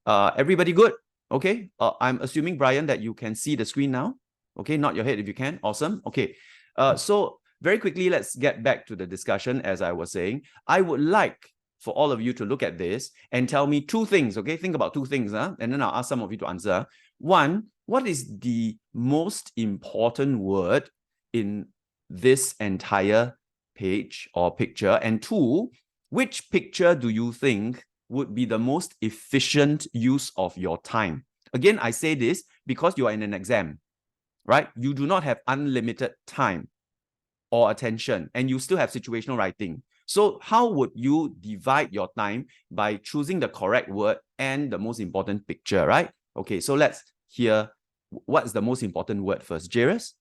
Everybody good? Okay. I'm assuming, Brian, that you can see the screen now. Okay, nod your head if you can. Awesome. Okay. So very quickly, let's get back to the discussion. As I was saying, I would like for all of you to look at this and tell me two things. Okay, think about two things, and then I'll ask some of you to answer. One, what is the most important word in this entire page or picture? And two, which picture do you think would be the most efficient use of your time? Again, I say this because you are in an exam, right? You do not have unlimited time or attention, and you still have situational writing. So how would you divide your time by choosing the correct word and the most important picture, right? Okay, so let's hear what's the most important word first. Jairus?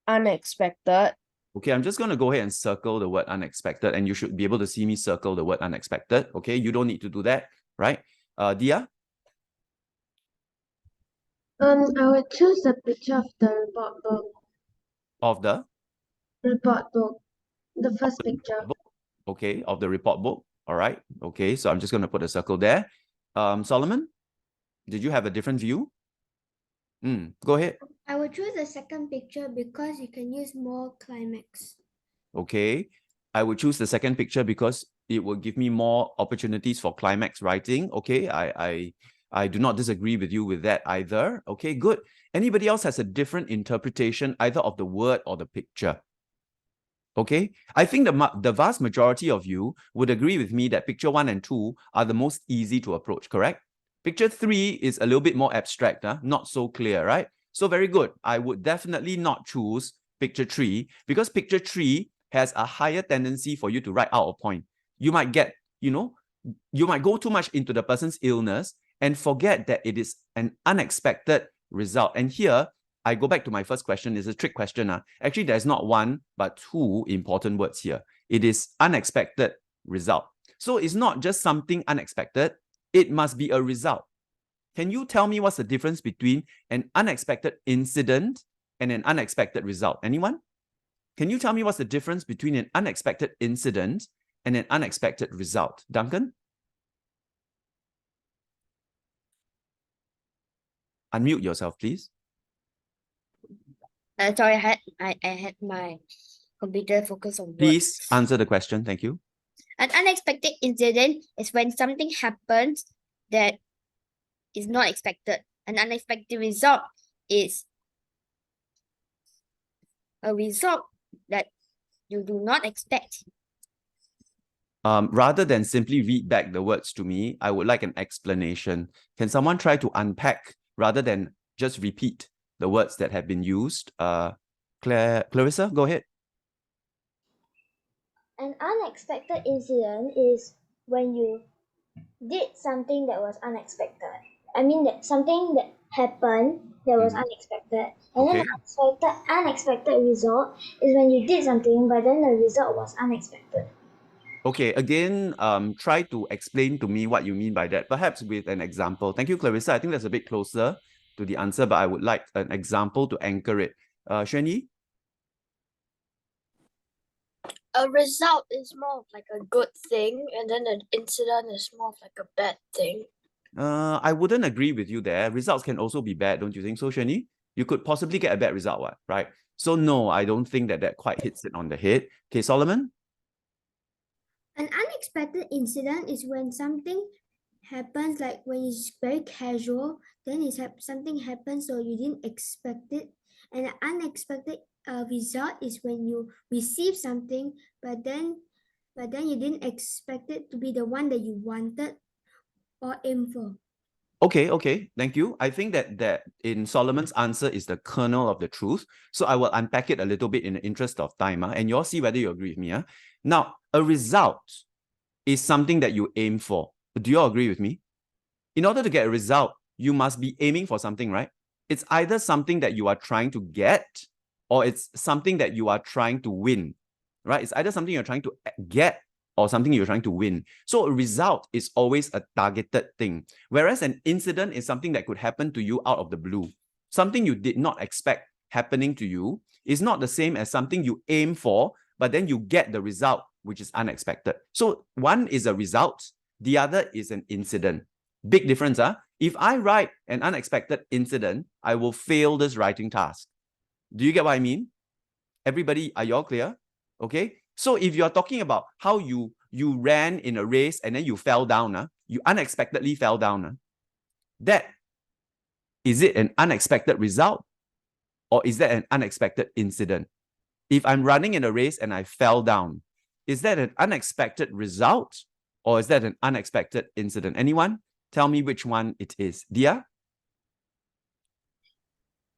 Unexpected. Okay, I'm just going to go ahead and circle the word unexpected, and you should be able to see me circle the word unexpected. Okay, you don't need to do that, right? Dia? I would choose the picture of the report book. Of the? Report book. The first picture. Okay, of the report book. All right. Okay, so I'm just going to put a circle there. Solomon, did you have a different view? Go ahead. I would choose the second picture because you can use more climax. Okay, I would choose the second picture because it will give me more opportunities for climax writing. Okay, I do not disagree with you with that either. Okay, good. Anybody else has a different interpretation either of the word or the picture? Okay, I think the vast majority of you would agree with me that picture 1 and 2 are the most easy to approach, correct? Picture 3 is a little bit more abstract, not so clear, right? So very good. I would definitely not choose picture 3 because picture 3 has a higher tendency for you to write out of point. You might get, you might go too much into the person's illness and forget that it is an unexpected result. And here, I go back to my first question. It's a trick question. Actually, there's not one, but two important words here. It is unexpected result. So it's not just something unexpected. It must be a result. Can you tell me what's the difference between an unexpected incident and an unexpected result? Anyone? Can you tell me what's the difference between an unexpected incident and an unexpected result? Duncan? Unmute yourself, please. Sorry, I had my computer focus on words. Please answer the question. Thank you. An unexpected incident is when something happens that is not expected. An unexpected result is a result that you do not expect. Rather than simply read back the words to me, I would like an explanation. Can someone try to unpack rather than just repeat the words that have been used? Clarissa, go ahead. An unexpected incident is when you did something that was unexpected. I mean that something that happened that was unexpected. And then unexpected result is when you did something but then the result was unexpected. Okay, again, try to explain to me what you mean by that, perhaps with an example. Thank you, Clarissa. I think that's a bit closer to the answer, but I would like an example to anchor it. Xuan Yi? A result is more of like a good thing, and then an incident is more of like a bad thing. I wouldn't agree with you there. Results can also be bad, don't you think so, Xuan Yi? You could possibly get a bad result, right? So no, I don't think that quite hits it on the head. Okay, Solomon? An unexpected incident is when something happens, like when it's very casual, then something happens so you didn't expect it. And an unexpected result is when you receive something, but then you didn't expect it to be the one that you wanted or aim for. Okay, thank you. I think that in Solomon's answer is the kernel of the truth. So I will unpack it a little bit in the interest of time, and you'll see whether you agree with me. Now, a result is something that you aim for. Do you all agree with me? In order to get a result, you must be aiming for something, right? It's either something that you are trying to get or it's something that you are trying to win, right? It's either something you're trying to get or something you're trying to win. So a result is always a targeted thing, whereas an incident is something that could happen to you out of the blue. Something you did not expect happening to you is not the same as something you aim for, but then you get the result, which is unexpected. So one is a result, The other is an incident. Big difference, huh? If I write an unexpected incident, I will fail this writing task. Do you get what I mean? Everybody, are you all clear? Okay. So if you're talking about how you ran in a race and then you fell down, you unexpectedly fell down, that is it an unexpected result or is that an unexpected incident? If I'm running in a race and I fell down, is that an unexpected result or is that an unexpected incident? Anyone? Tell me which one it is. Dia?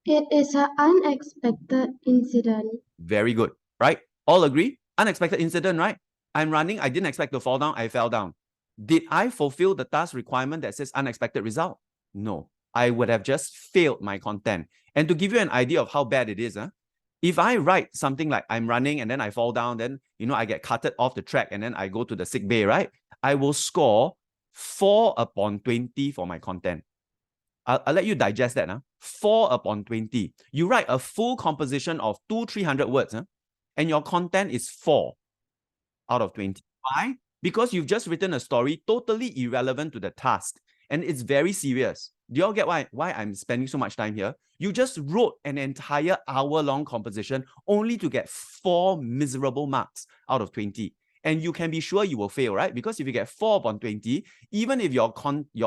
It is an unexpected incident. Very good, right? All agree? Unexpected incident, right? I'm running, I didn't expect to fall down, I fell down. Did I fulfill the task requirement that says unexpected result? No, I would have just failed my content. And to give you an idea of how bad it is, if I write something like I'm running and then I fall down, then, I get carted off the track and then I go to the sick bay, right? I will score 4 upon 20 for my content. I'll let you digest that. 4 upon 20. You write a full composition of 200-300 words, and your content is 4 out of 20. Why? Because you've just written a story totally irrelevant to the task. And it's very serious. Do you all get why I'm spending so much time here? You just wrote an entire hour-long composition only to get 4 miserable marks out of 20. And you can be sure you will fail, right? Because if you get 4 upon 20, even if your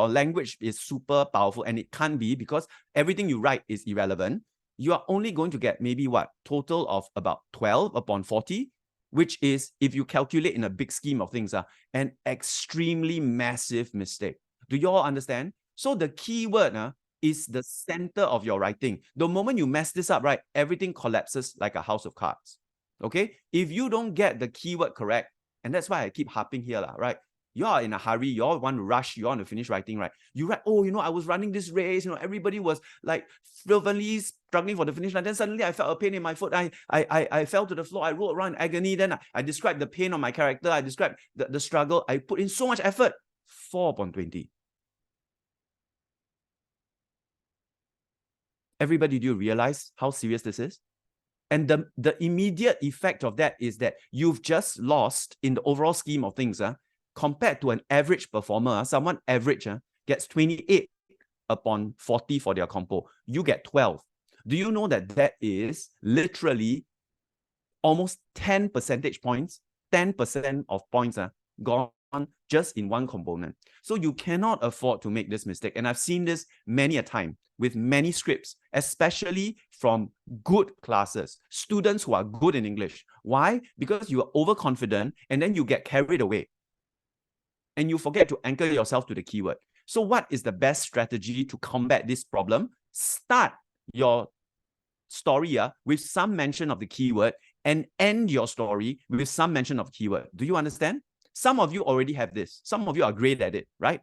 language is super powerful, and it can't be because everything you write is irrelevant, you are only going to get maybe total of about 12 upon 40, which is, if you calculate in a big scheme of things, an extremely massive mistake. Do you all understand? So the keyword is the center of your writing. The moment you mess this up, right, everything collapses like a house of cards. Okay? If you don't get the keyword correct, and that's why I keep harping here, right? You are in a hurry, you all want to rush, you want to finish writing, right? You write, I was running this race, everybody was like fervently struggling for the finish line. Then suddenly I felt a pain in my foot. I fell to the floor, I rolled around in agony. Then I described the pain on my character, I described the struggle. I put in so much effort. 4 upon 20. Everybody, do you realize how serious this is? And the immediate effect of that is that you've just lost in the overall scheme of things, compared to an average performer. Someone average gets 28 upon 40 for their compo. You get 12. Do you know that is literally almost 10 percentage points, 10% of points gone just in one component. So you cannot afford to make this mistake. And I've seen this many a time with many scripts, especially from good classes, students who are good in English. Why? Because you are overconfident and then you get carried away and you forget to anchor yourself to the keyword. So what is the best strategy to combat this problem? Start your story with some mention of the keyword and end your story with some mention of keyword. Do you understand? Some of you already have this. Some of you are great at it, right?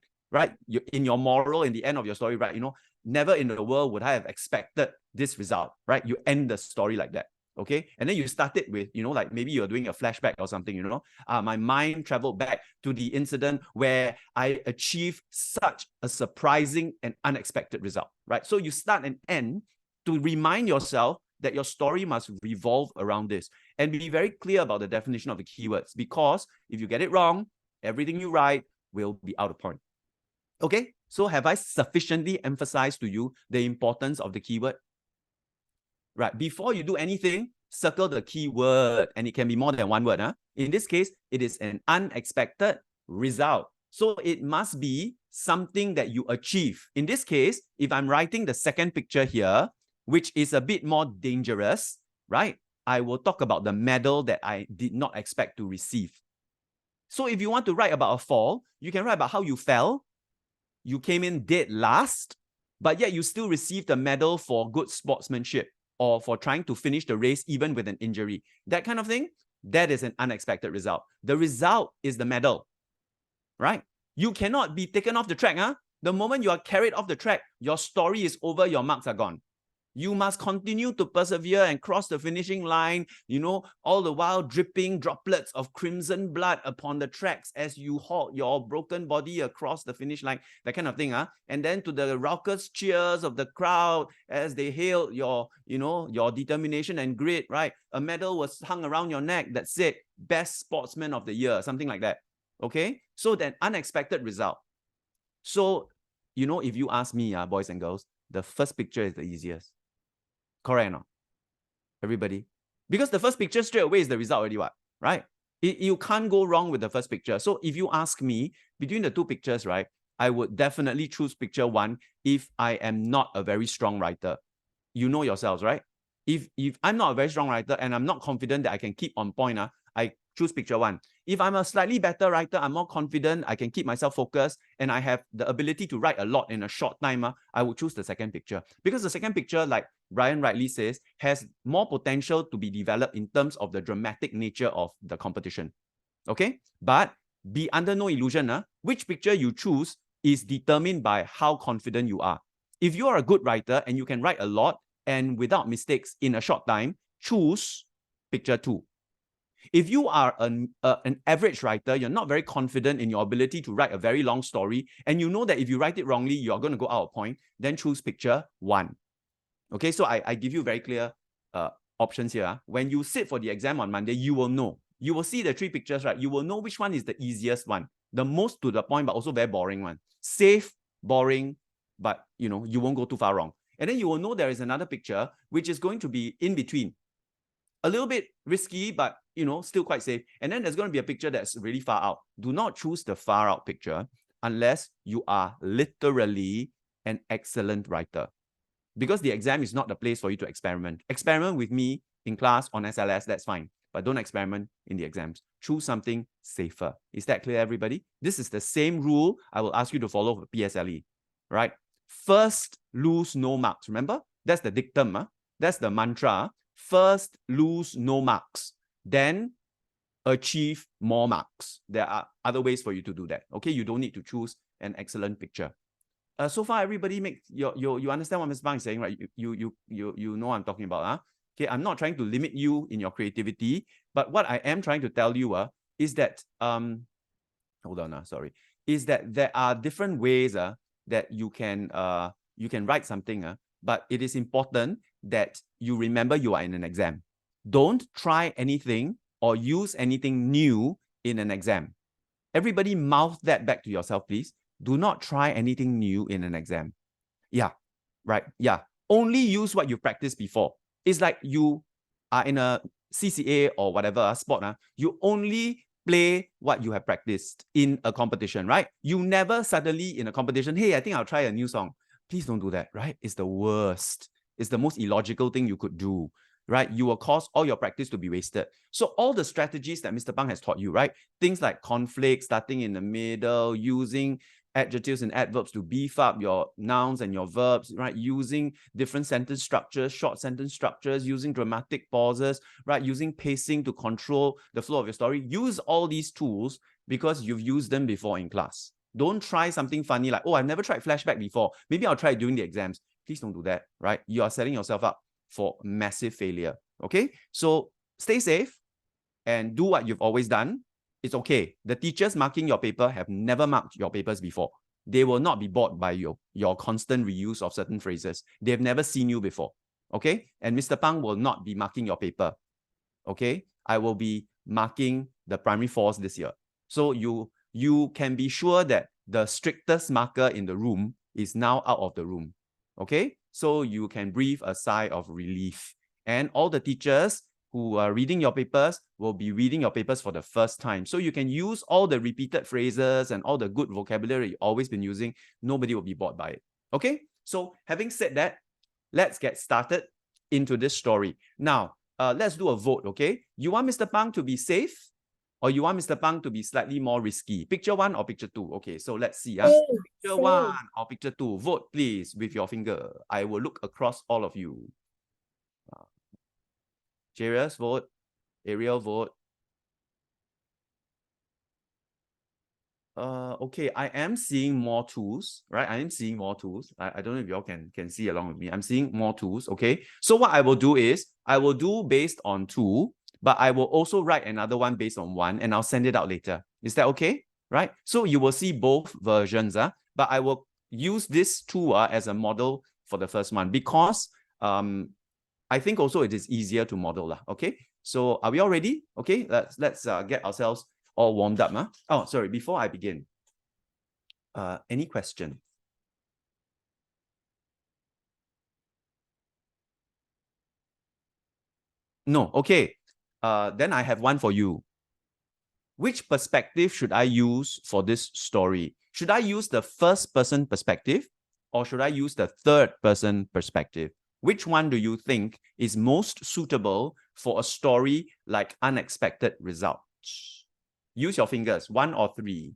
You, in your moral, in the end of your story, right? Never in the world would I have expected this result, right? You end the story like that, okay? And then you start it with, like maybe you're doing a flashback or something, my mind traveled back to the incident where I achieved such a surprising and unexpected result, right? So you start and end to remind yourself that your story must revolve around this, and be very clear about the definition of the keywords, because if you get it wrong, everything you write will be out of point. Okay, so have I sufficiently emphasized to you the importance of the keyword? Right, before you do anything, circle the keyword, and it can be more than one word. In this case, it is an unexpected result. So it must be something that you achieve. In this case, if I'm writing the second picture here, which is a bit more dangerous, right? I will talk about the medal that I did not expect to receive. So if you want to write about a fall, you can write about how you fell. You came in dead last, but yet you still received a medal for good sportsmanship or for trying to finish the race even with an injury. That kind of thing, that is an unexpected result. The result is the medal, right? You cannot be taken off the track. The moment you are carried off the track, your story is over, your marks are gone. You must continue to persevere and cross the finishing line, all the while dripping droplets of crimson blood upon the tracks as you haul your broken body across the finish line, that kind of thing. And then to the raucous cheers of the crowd as they hailed your determination and grit, right? A medal was hung around your neck that said, Best Sportsman of the Year, something like that. Okay, so then unexpected result. So, you know, if you ask me, boys and girls, the first picture is the easiest. Correct or not? Everybody? Because the first picture straight away is the result already, what? Right? You can't go wrong with the first picture. So if you ask me, between the two pictures, right, I would definitely choose picture one if I am not a very strong writer. You know yourselves, right? If I'm not a very strong writer and I'm not confident that I can keep on point, I choose picture one. If I'm a slightly better writer, I'm more confident, I can keep myself focused, and I have the ability to write a lot in a short time, I would choose the second picture. Because the second picture, like Brian rightly says, has more potential to be developed in terms of the dramatic nature of the competition. Okay? But be under no illusion, which picture you choose is determined by how confident you are. If you are a good writer and you can write a lot and without mistakes in a short time, choose picture two. If you are an average writer, you're not very confident in your ability to write a very long story, and you know that if you write it wrongly, you're going to go out of point, then choose picture one. Okay, so I give you very clear options here. When you sit for the exam on Monday, you will know. You will see the three pictures, right? You will know which one is the easiest one, the most to the point, but also very boring one. Safe, boring, but you know, you won't go too far wrong. And then you will know there is another picture, which is going to be in between. A little bit risky, but you know, still quite safe. And then there's going to be a picture that's really far out. Do not choose the far out picture unless you are literally an excellent writer. Because the exam is not the place for you to experiment. Experiment with me in class on SLS, that's fine. But don't experiment in the exams. Choose something safer. Is that clear, everybody? This is the same rule I will ask you to follow for PSLE, right? First, lose no marks. Remember? That's the dictum. That's the mantra. First, lose no marks. Then, achieve more marks. There are other ways for you to do that. Okay, you don't need to choose an excellent picture. So far, everybody make you understand what Ms. Bang is saying, right? You know what I'm talking about, huh? Okay, I'm not trying to limit you in your creativity, but what I am trying to tell you, is that hold on, sorry, is that there are different ways, that you can write something, but it is important that you remember you are in an exam. Don't try anything or use anything new in an exam. Everybody mouth that back to yourself, please. Do not try anything new in an exam. Yeah, right. Yeah. Only use what you practiced before. It's like you are in a CCA or whatever sport. You only play what you have practiced in a competition, right? You never suddenly in a competition, hey, I think I'll try a new song. Please don't do that, right? It's the worst. It's the most illogical thing you could do, right? You will cause all your practice to be wasted. So all the strategies that Mr. Pang has taught you, right? Things like conflict, starting in the middle, using adjectives and adverbs to beef up your nouns and your verbs, right? Using different sentence structures, short sentence structures, using dramatic pauses, right? Using pacing to control the flow of your story. Use all these tools because you've used them before in class. Don't try something funny like, oh, I've never tried flashback before. Maybe I'll try it during the exams. Please don't do that, right? You are setting yourself up for massive failure, okay? So stay safe and do what you've always done. It's okay. The teachers marking your paper have never marked your papers before. They will not be bored by your constant reuse of certain phrases. They have never seen you before, okay? And Mr. Pang will not be marking your paper, okay? I will be marking the primary fours this year. So you can be sure that the strictest marker in the room is now out of the room, okay? So you can breathe a sigh of relief. And all the teachers who are reading your papers will be reading your papers for the first time. So you can use all the repeated phrases and all the good vocabulary you've always been using. Nobody will be bored by it. Okay? So having said that, let's get started into this story. Now, let's do a vote, okay? You want Mr. Pang to be safe or you want Mr. Pang to be slightly more risky? Picture one or picture two? Okay, so let's see. Picture one or picture two? Vote, please, with your finger. I will look across all of you. Jarius, vote. Ariel, vote. Okay, I am seeing more tools, right? I am seeing more tools. I don't know if y'all can see along with me. I'm seeing more tools, okay? So what I will do is, I will do based on 2, but I will also write another one based on 1, and I'll send it out later. Is that okay? Right? So you will see both versions, but I will use this tool as a model for the first one because I think also it is easier to model, okay? So are we all ready? Okay, let's get ourselves all warmed up, huh? Oh, sorry, before I begin, any question? No, okay. Then I have one for you. Which perspective should I use for this story? Should I use the first person perspective or should I use the third person perspective? Which one do you think is most suitable for a story like Unexpected Results? Use your fingers, 1 or 3.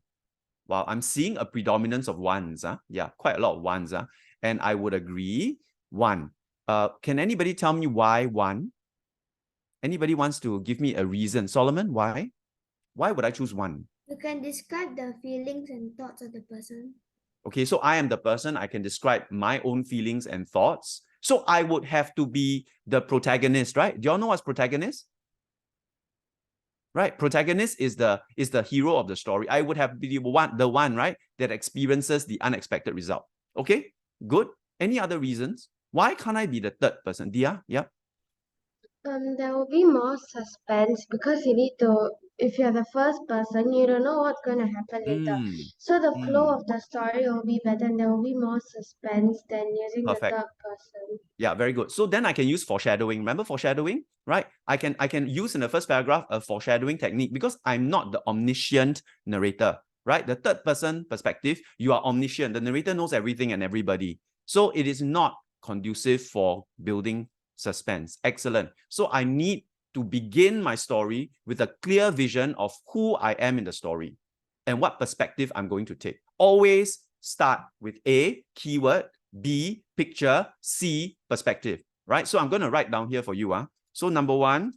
Wow, I'm seeing a predominance of ones. Yeah, quite a lot of ones. And I would agree, 1. Can anybody tell me why 1? Anybody wants to give me a reason? Solomon, why? Why would I choose 1? You can describe the feelings and thoughts of the person. Okay, so I am the person. I can describe my own feelings and thoughts. So I would have to be the protagonist, right? Do y'all know what's protagonist? Right, protagonist is the hero of the story. I would have be the one, right, that experiences the unexpected result. Okay, good. Any other reasons? Why can't I be the third person? Dia, yeah. There will be more suspense because you need to, if you're the first person, you don't know what's going to happen later. So the flow of the story will be better and there will be more suspense than using Perfect. the third person. Yeah, very good. So then I can use foreshadowing. Remember foreshadowing, right? I can use in the first paragraph a foreshadowing technique because I'm not the omniscient narrator, right? The third person perspective, you are omniscient. The narrator knows everything and everybody. So it is not conducive for building suspense. Excellent. So I need to begin my story with a clear vision of who I am in the story and what perspective I'm going to take. Always start with A, keyword, B, picture, C, perspective, right? So I'm going to write down here for you. So number 1,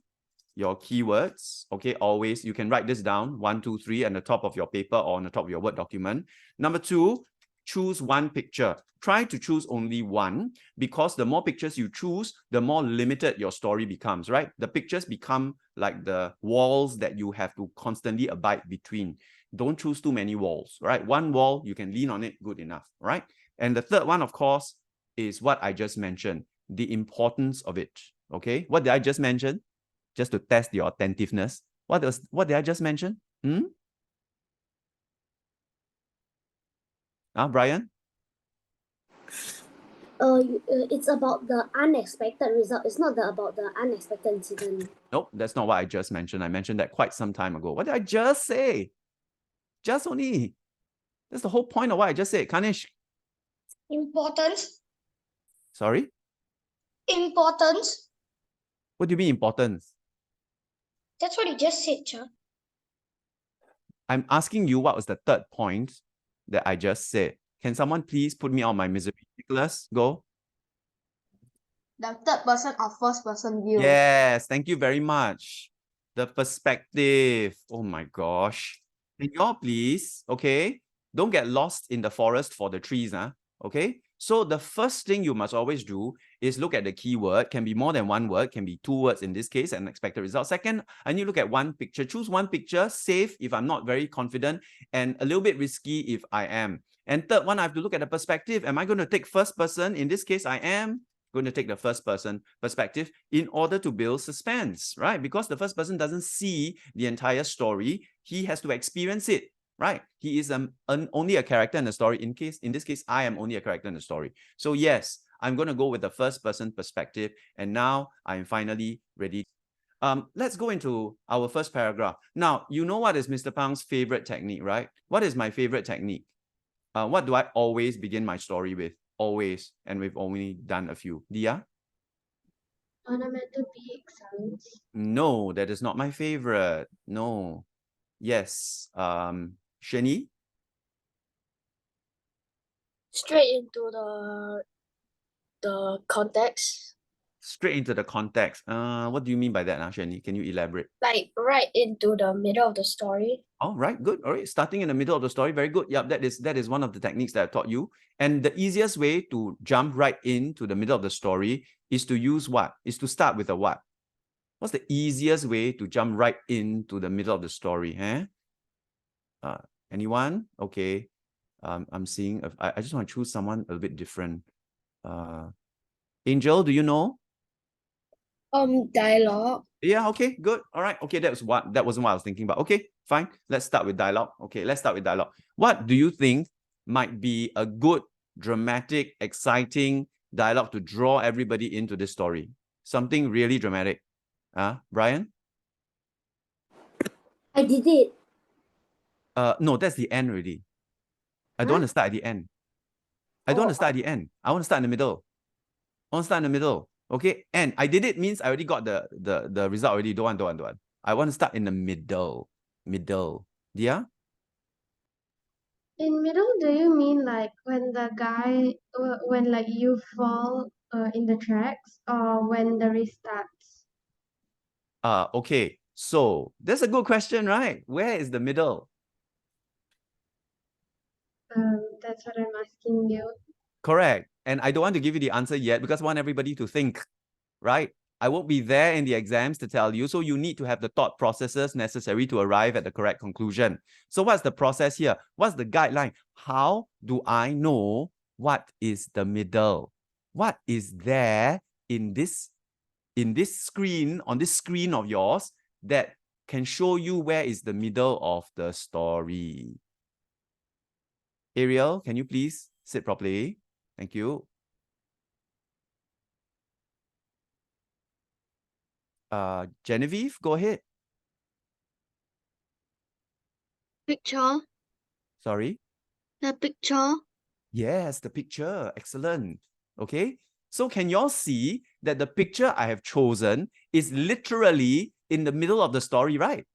your keywords. Okay, always, you can write this down, 1, 2, 3, on the top of your paper or on the top of your Word document. Number 2, choose 1 picture. Try to choose only 1 because the more pictures you choose, the more limited your story becomes, right? The pictures become like the walls that you have to constantly abide between. Don't choose too many walls, right? 1 wall, you can lean on it, good enough, right? And the third one, of course, is what I just mentioned, the importance of it, okay? What did I just mention? Just to test your attentiveness. What did I just mention? Brian? It's about the unexpected result. It's not about the unexpected incident. Nope, that's not what I just mentioned. I mentioned that quite some time ago. What did I just say? Just only. That's the whole point of what I just said. Kanish. Importance. Sorry? Importance. What do you mean importance? That's what you just said, Cha. I'm asking you what was the third point that I just said. Can someone please put me on my misery? Nicholas, go. The third person or first person view. Yes, thank you very much. The perspective. Oh my gosh. Can you all please, okay? Don't get lost in the forest for the trees, okay? So the first thing you must always do is look at the keyword. Can be more than 1 word, can be 2 words in this case, an expected result. Second, I need to look at 1 picture. Choose 1 picture, safe if I'm not very confident, and a little bit risky if I am. And third one, I have to look at the perspective. Am I going to take first person? In this case, I am going to take the first person perspective in order to build suspense, right? Because the first person doesn't see the entire story. He has to experience it, right? He is only a character in the story. In this case, I am only a character in the story. So yes, I'm going to go with the first person perspective. And now I'm finally ready. Let's go into our first paragraph. Now, you know what is Mr. Pang's favorite technique, right? What is my favorite technique? What do I always begin my story with? Always, and we've only done a few. Dia? Onomatopoeic sounds. No, that is not my favorite. No. Yes. Shani? Straight into the context. Straight into the context. What do you mean by that, Shani? Can you elaborate? Like right into the middle of the story. All right, good. All right, starting in the middle of the story, very good. Yeah, that is one of the techniques that I taught you. And the easiest way to jump right into the middle of the story is to use what? Is to start with a what? What's the easiest way to jump right into the middle of the story? Anyone? Okay. I'm seeing. I just want to choose someone a little bit different. Angel, do you know? Dialogue. Yeah. Okay. Good. All right. Okay. That wasn't what I was thinking about. Okay. Fine. Let's start with dialogue. Okay, let's start with dialogue. What do you think might be a good, dramatic, exciting dialogue to draw everybody into this story? Something really dramatic. Brian? I did it. No, that's the end already. I don't want to start at the end. I don't want to start at the end. I want to start in the middle. I want to start in the middle. Okay. And I did it means I already got the result already. Don't want. I want to start in the middle. Yeah? In middle, do you mean like when the guy, when like you fall in the tracks, or when the race starts? Okay. So that's a good question, right? Where is the middle? That's what I'm asking you. Correct. And I don't want to give you the answer yet because I want everybody to think, right? I won't be there in the exams to tell you. So you need to have the thought processes necessary to arrive at the correct conclusion. So what's the process here? What's the guideline? How do I know what is the middle? What is there in this screen, on this screen of yours, that can show you where is the middle of the story? Ariel, can you please sit properly? Thank you. Genevieve, go ahead. Picture. Sorry. The picture. Yes, the picture. Excellent. Okay. So can you all see that the picture I have chosen is literally in the middle of the story, right?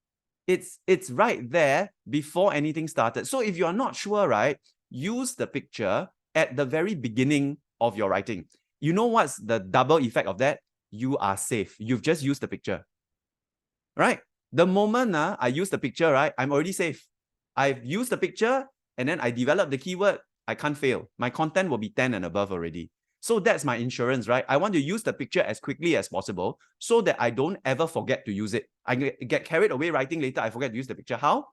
It's right there before anything started. So if you are not sure, right, use the picture at the very beginning of your writing. You know what's the double effect of that? You are safe. You've just used the picture, right? The moment I use the picture, right, I'm already safe. I've used the picture and then I develop the keyword. I can't fail. My content will be 10 and above already. So that's my insurance, right? I want to use the picture as quickly as possible so that I don't ever forget to use it. I get carried away writing later, I forget to use the picture. How?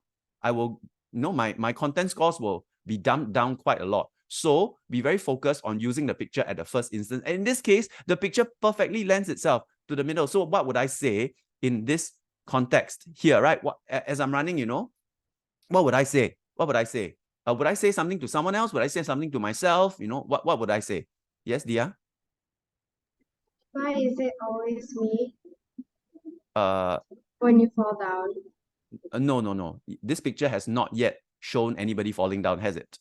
I will, my content scores will be dumped down quite a lot. So be very focused on using the picture at the first instance. And in this case, the picture perfectly lends itself to the middle. So what would I say in this context here, right? As I'm running, what would I say? Would I say something to someone else? Would I say something to myself? What would I say? Yes, Dia? Why is it always me Uh, when you fall down? no. This picture has not yet shown anybody falling down, has it?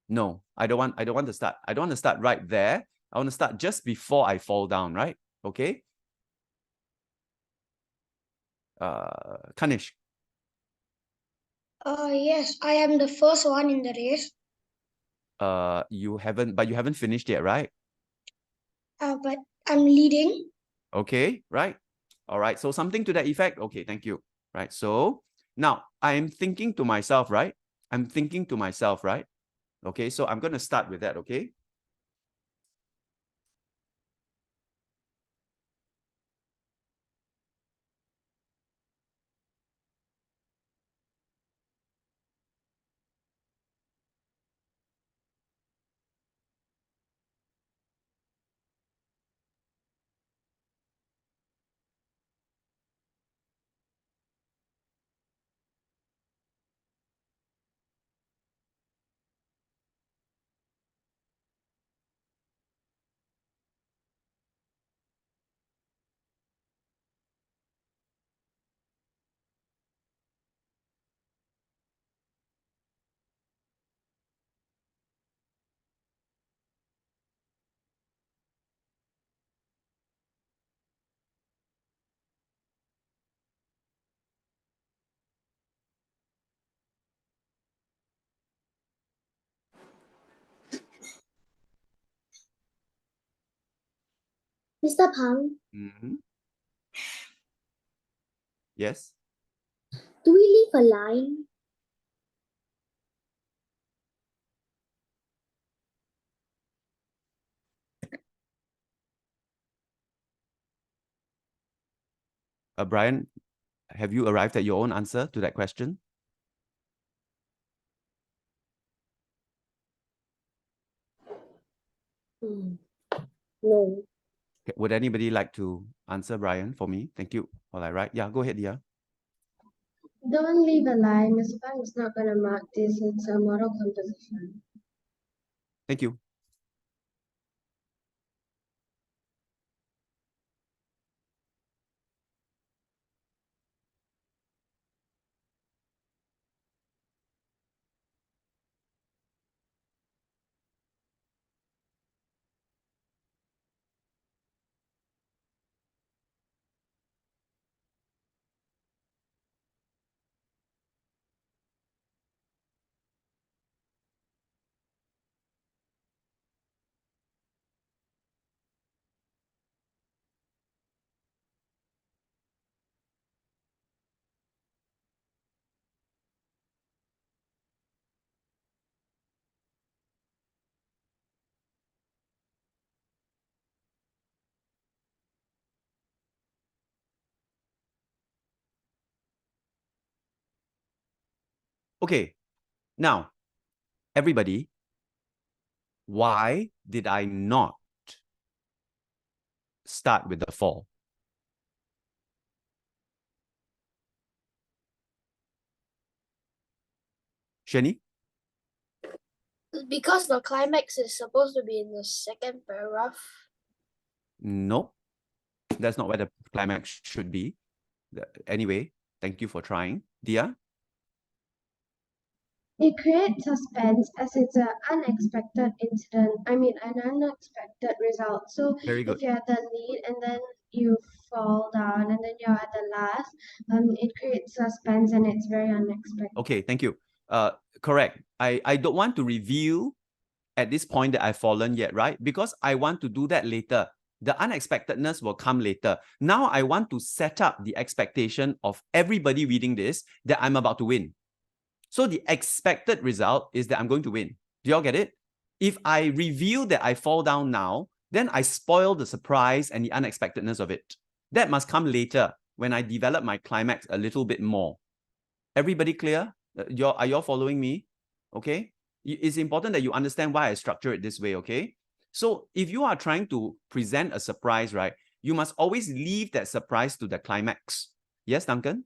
No, I don't want to start. I don't want to start right there. I want to start just before I fall down, right? Okay. Kanish. Yes, I am the first one in the race. You haven't finished yet, right? But I'm leading. Okay, right. All right. So something to that effect. Okay, thank you. Right. So now I'm thinking to myself, right? Okay, so I'm going to start with that, okay? Mr. Pang, Yes. do we leave a line? Brian, have you arrived at your own answer to that question? No. Okay. Would anybody like to answer Brian for me? Thank you. All right. Yeah, go ahead, yeah. Don't leave a line. Mr. Pang is not going to mark this. It's a model composition. Thank you. Okay, now, everybody, why did I not start with the fall? Shani? Because the climax is supposed to be in the second paragraph. No, that's not where the climax should be. Anyway, thank you for trying. Dia? It creates suspense as it's an unexpected incident. I mean, an unexpected result. So Very if good. you're at the lead and then you fall down and then you're at the last, it creates suspense and it's very unexpected. Okay, thank you. Correct. I don't want to reveal at this point that I've fallen yet, right? Because I want to do that later. The unexpectedness will come later. Now I want to set up the expectation of everybody reading this that I'm about to win. So the expected result is that I'm going to win. Do y'all get it? If I reveal that I fall down now, then I spoil the surprise and the unexpectedness of it. That must come later when I develop my climax a little bit more. Everybody clear? Are y'all following me? Okay. It's important that you understand why I structure it this way, okay? So if you are trying to present a surprise, right, you must always leave that surprise to the climax. Yes, Duncan?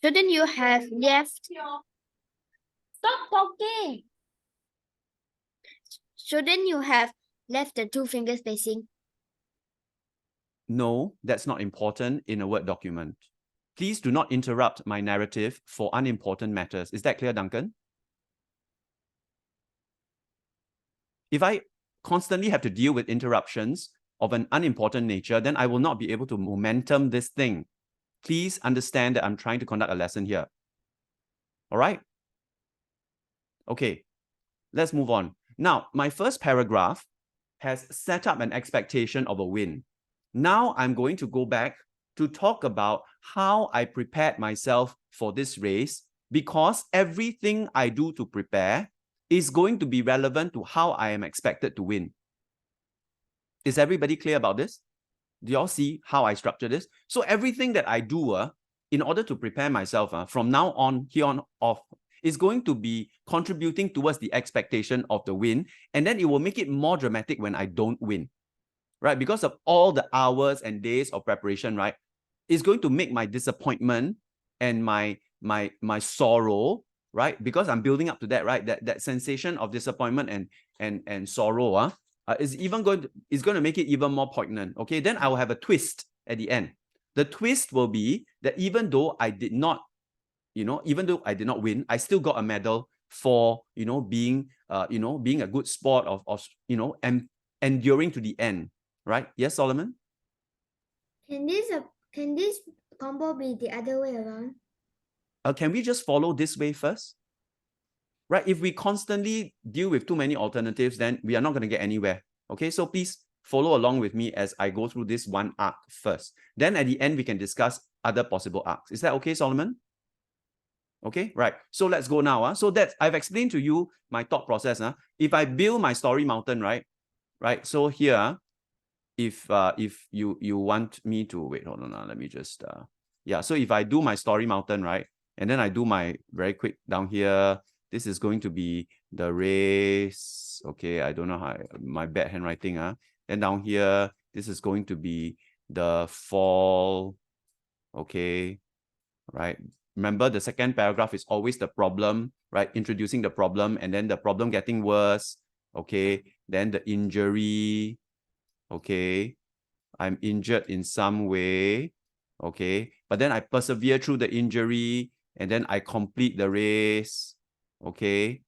Shouldn't you have left? Stop talking. Shouldn't you have left the two fingers facing? No, that's not important in a Word document. Please do not interrupt my narrative for unimportant matters. Is that clear, Duncan? If I constantly have to deal with interruptions of an unimportant nature, then I will not be able to momentum this thing. Please understand that I'm trying to conduct a lesson here. All right? Okay, let's move on. Now, my first paragraph has set up an expectation of a win. Now I'm going to go back to talk about how I prepared myself for this race, because everything I do to prepare is going to be relevant to how I am expected to win. Is everybody clear about this? Do y'all see how I structure this? So everything that I do in order to prepare myself from now on, here on off, is going to be contributing towards the expectation of the win. And then it will make it more dramatic when I don't win, right? Because of all the hours and days of preparation, right? It's going to make my disappointment and my sorrow, right? Because I'm building up to that, right? That sensation of disappointment and sorrow is going to make it even more poignant. Okay, then I will have a twist at the end. The twist will be that even though I did not win, I still got a medal for being a good sport of enduring to the end, right? Yes, Solomon. Can this combo be the other way around? Can we just follow this way first? Right? If we constantly deal with too many alternatives, then we are not going to get anywhere. Okay, so please follow along with me as I go through this one arc first. Then at the end, we can discuss other possible arcs. Is that okay, Solomon? Okay, right. So let's go now. So that's, I've explained to you my thought process. If I build my story mountain, right? So here, if you want me to wait, hold on, let me just so if I do my story mountain, right, and then I do my very quick down here, this is going to be the race. Okay, I don't know how my bad handwriting. Then down here, this is going to be the fall, okay, right? Remember, the second paragraph is always the problem, right? Introducing the problem and then the problem getting worse, okay? Then the injury, okay? I'm injured in some way, okay? But then I persevere through the injury and then I complete the race, okay?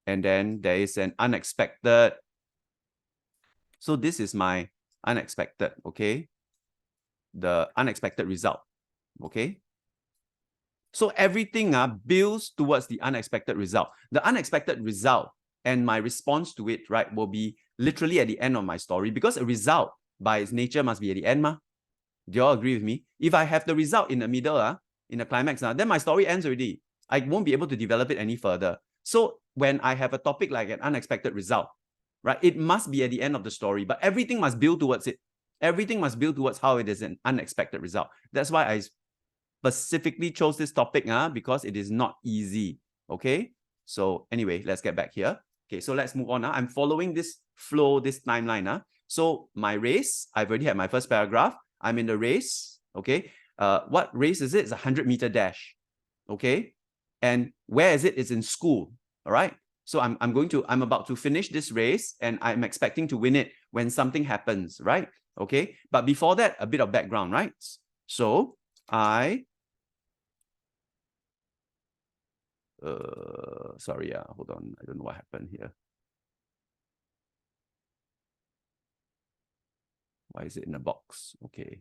And then there is an unexpected. So this is my unexpected, okay? The unexpected result, okay? So everything builds towards the unexpected result. The unexpected result and my response to it, right, will be literally at the end of my story, because a result by its nature must be at the end. Do you all agree with me? If I have the result in the middle, in the climax, then my story ends already. I won't be able to develop it any further. So when I have a topic like an unexpected result, right, it must be at the end of the story, but everything must build towards it. Everything must build towards how it is an unexpected result. That's why I specifically chose this topic because it is not easy. Okay. So anyway, let's get back here. Okay, so let's move on. I'm following this flow, this timeline. So my race, I've already had my first paragraph. I'm in the race. Okay. What race is it? It's a 100-meter dash. Okay. And where is it? It's in school. All right. So I'm about to finish this race and I'm expecting to win it when something happens, right? Okay. But before that, a bit of background, right? So sorry, hold on. I don't know what happened here. Why is it in a box? Okay.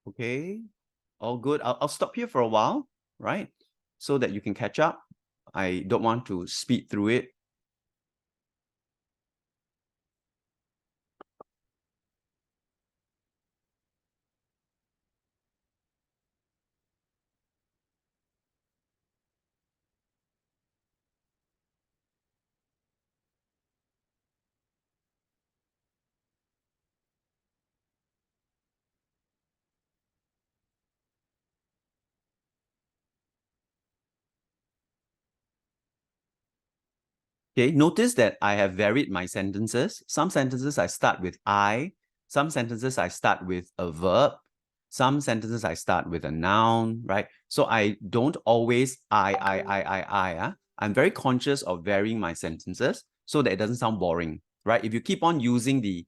Okay, all good. I'll stop here for a while, right? So that you can catch up. I don't want to speed through it. Okay, notice that I have varied my sentences. Some sentences I start with I, some sentences I start with a verb, some sentences I start with a noun, right? So I don't always I. I'm very conscious of varying my sentences so that it doesn't sound boring, right? If you keep on using the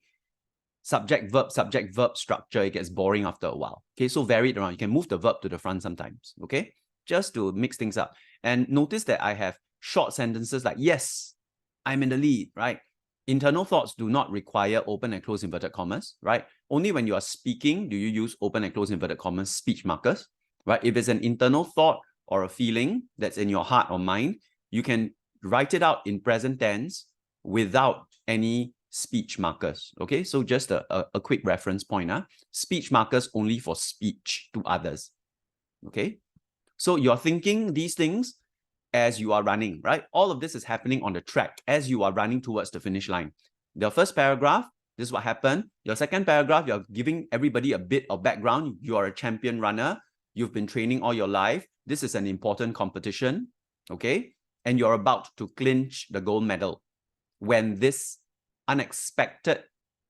subject, verb structure, it gets boring after a while. Okay, so vary it around. You can move the verb to the front sometimes, okay? Just to mix things up. And notice that I have short sentences like, yes, I'm in the lead, right? Internal thoughts do not require open and close inverted commas, right? Only when you are speaking do you use open and close inverted commas speech markers, right? If it's an internal thought or a feeling that's in your heart or mind, you can write it out in present tense without any speech markers, okay? So just a quick reference point, speech markers only for speech to others, okay? So you're thinking these things as you are running, right? All of this is happening on the track as you are running towards the finish line. The first paragraph, this is what happened. Your second paragraph, you're giving everybody a bit of background. You are a champion runner. You've been training all your life. This is an important competition, okay? And you're about to clinch the gold medal when this unexpected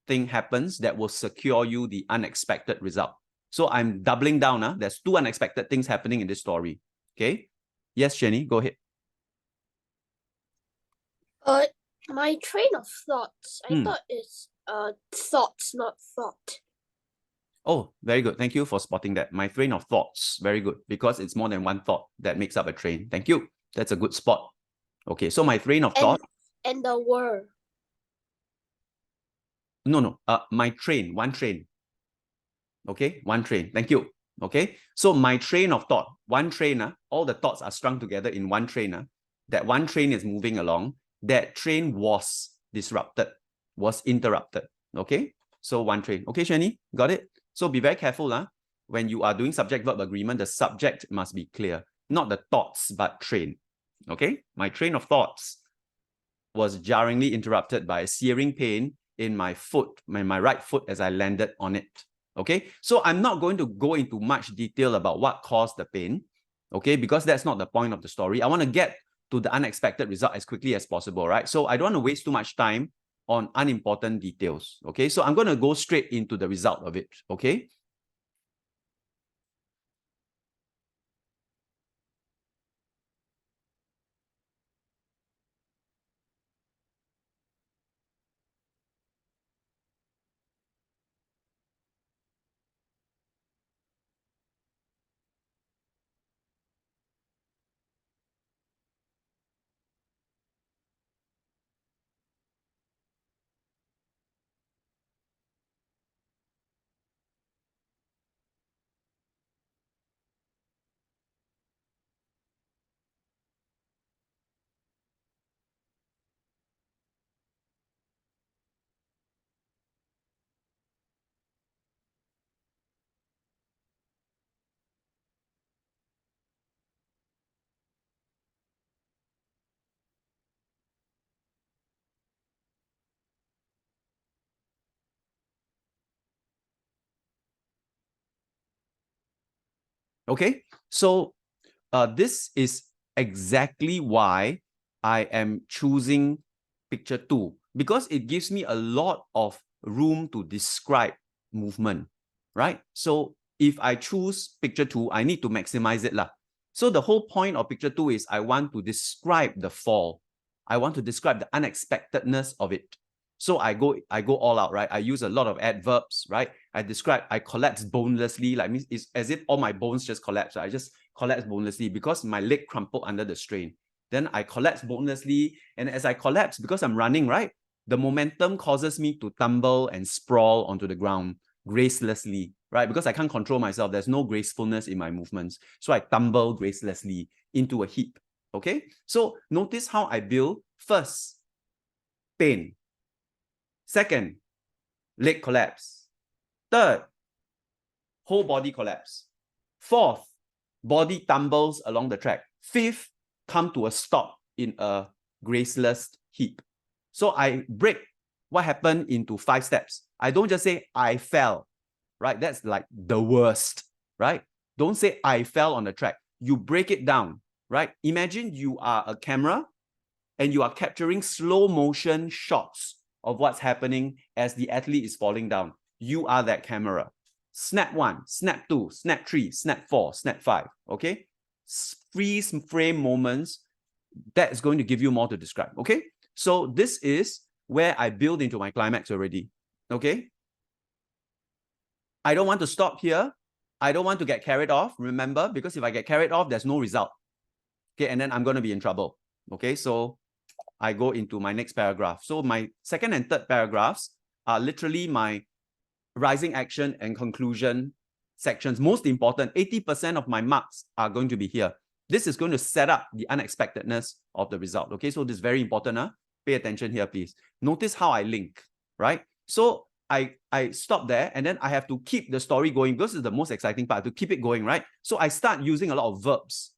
thing happens that will secure you the unexpected result. So I'm doubling down. There's two unexpected things happening in this story, okay? Yes, Jenny, go ahead. My train of thoughts. I thought it's thoughts, not thought. Oh, very good. Thank you for spotting that. My train of thoughts. Very good. Because it's more than one thought that makes up a train. Thank you. That's a good spot. Okay, so my train of thought. And the word. No. My train, one train. Okay, one train. Thank you. Okay, so my train of thought, one train, all the thoughts are strung together in one train. That one train is moving along. That train was disrupted, was interrupted. Okay, so one train. Okay, Shani, got it? So be very careful. When you are doing subject-verb agreement, the subject must be clear. Not the thoughts, but train. Okay, my train of thoughts was jarringly interrupted by a searing pain in my foot, my right foot as I landed on it. Okay, so I'm not going to go into much detail about what caused the pain, okay, because that's not the point of the story. I want to get to the unexpected result as quickly as possible, right? So I don't want to waste too much time on unimportant details, okay? So I'm going to go straight into the result of it, okay? Okay, so this is exactly why I am choosing picture 2, because it gives me a lot of room to describe movement, right? So if I choose picture 2, I need to maximize it lah. So the whole point of picture 2 is I want to describe the fall. I want to describe the unexpectedness of it. So I go all out, right? I use a lot of adverbs, right? I collapse bonelessly, like it's as if all my bones just collapse. I just collapse bonelessly because my leg crumpled under the strain. Then I collapse bonelessly, and as I collapse, because I'm running, right? The momentum causes me to tumble and sprawl onto the ground gracelessly, right? Because I can't control myself. There's no gracefulness in my movements. So I tumble gracelessly into a heap, okay? So notice how I build. First, pain. Second, leg collapse. Third, whole body collapse. Fourth, body tumbles along the track. Fifth, come to a stop in a graceless heap. So I break what happened into 5 steps. I don't just say I fell, right? That's like the worst, right? Don't say I fell on the track. You break it down, right? Imagine you are a camera and you are capturing slow motion shots of what's happening as the athlete is falling down. You are that camera. Snap 1, snap 2, snap 3, snap 4, snap 5, okay? Freeze frame moments, that is going to give you more to describe, okay? So this is where I build into my climax already, okay? I don't want to stop here. I don't want to get carried off, remember, because if I get carried off, there's no result. Okay, and then I'm going to be in trouble. Okay, so I go into my next paragraph. So my second and third paragraphs are literally my rising action and conclusion sections. Most important, 80% of my marks are going to be here. This is going to set up the unexpectedness of the result. Okay, so this is very important. Pay attention here, please. Notice how I link, right? So I stop there, and then I have to keep the story going. This is the most exciting part, to keep it going, right? So I start using a lot of verbs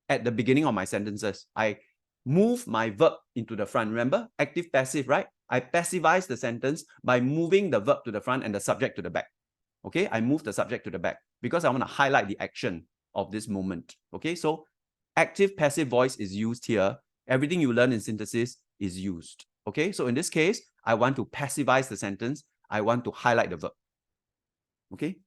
at the beginning of my sentences. I move my verb into the front. Remember, active, passive, right? I passivize the sentence by moving the verb to the front and the subject to the back. Okay, I move the subject to the back because I want to highlight the action of this moment. Okay, so active, passive voice is used here. Everything you learn in synthesis is used. Okay, so in this case, I want to passivize the sentence. I want to highlight the verb. Okay.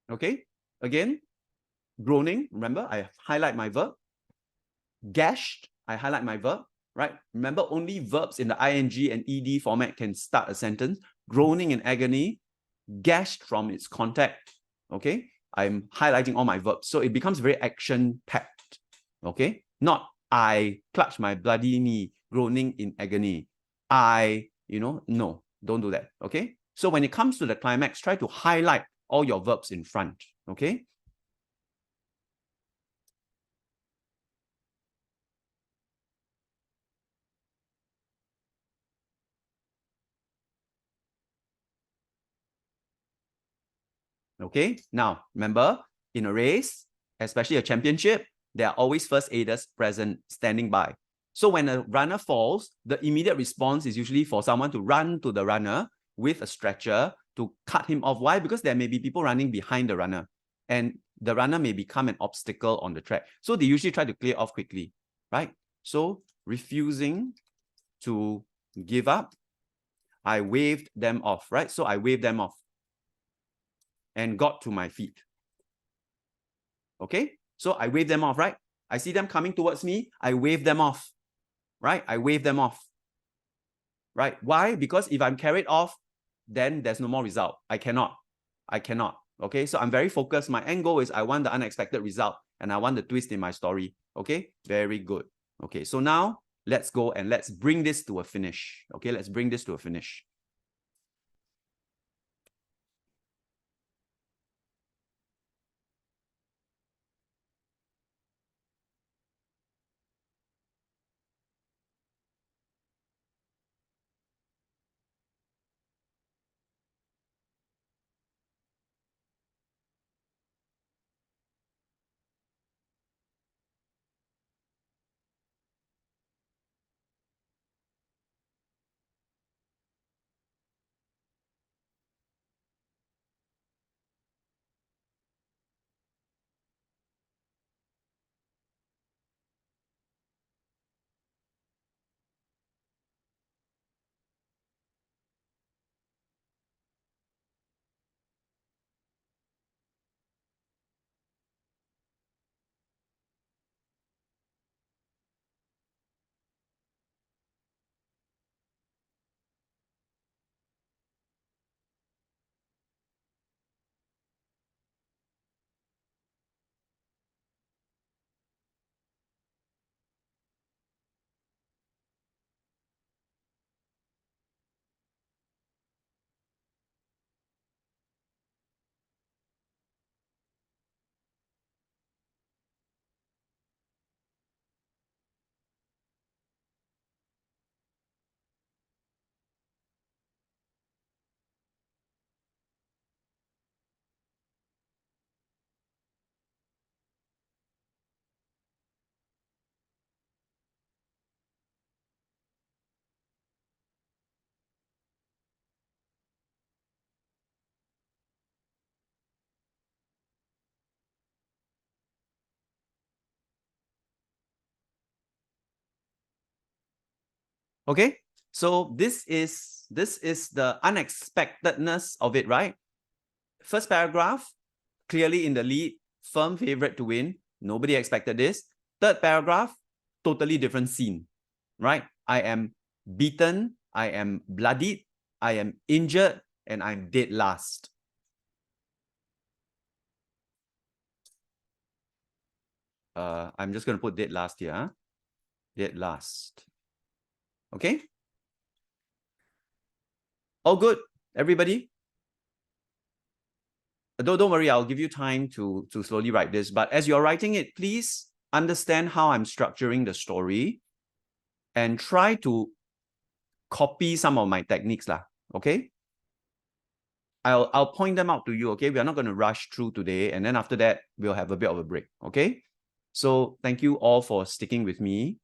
Okay, again, groaning, remember, I highlight my verb. Gashed, I highlight my verb, right? Remember, only verbs in the ing and ed format can start a sentence. Groaning in agony, gashed from its contact, okay? I'm highlighting all my verbs, so it becomes very action-packed, okay? Not I clutch my bloody knee, groaning in agony. No, don't do that, okay? So when it comes to the climax, try to highlight all your verbs in front, okay? Okay, now remember, in a race, especially a championship, there are always first aiders present, standing by. So when a runner falls, the immediate response is usually for someone to run to the runner with a stretcher to cut him off. Why? Because there may be people running behind the runner, and the runner may become an obstacle on the track. So they usually try to clear off quickly, right? So refusing to give up, I waved them off, right? So I waved them off and got to my feet. Okay, so I wave them off, right? I see them coming towards me, I wave them off, right? I wave them off, right? Why? Because if I'm carried off, then there's no more result. I cannot. Okay, so I'm very focused. My end goal is I want the unexpected result and I want the twist in my story. Okay, very good. Okay, so now let's go and let's bring this to a finish. Okay, let's bring this to a finish. Okay, so this is the unexpectedness of it, right? First paragraph, clearly in the lead, firm favorite to win. Nobody expected this. Third paragraph, totally different scene, right? I am beaten, I am bloodied, I am injured, and I'm dead last. I'm just going to put dead last here. Huh? Dead last. Okay? All good, everybody? Don't worry, I'll give you time to slowly write this. But as you're writing it, please understand how I'm structuring the story and try to copy some of my techniques lah. Okay? I'll point them out to you, okay? We are not going to rush through today, and then after that, we'll have a bit of a break, okay? So thank you all for sticking with me.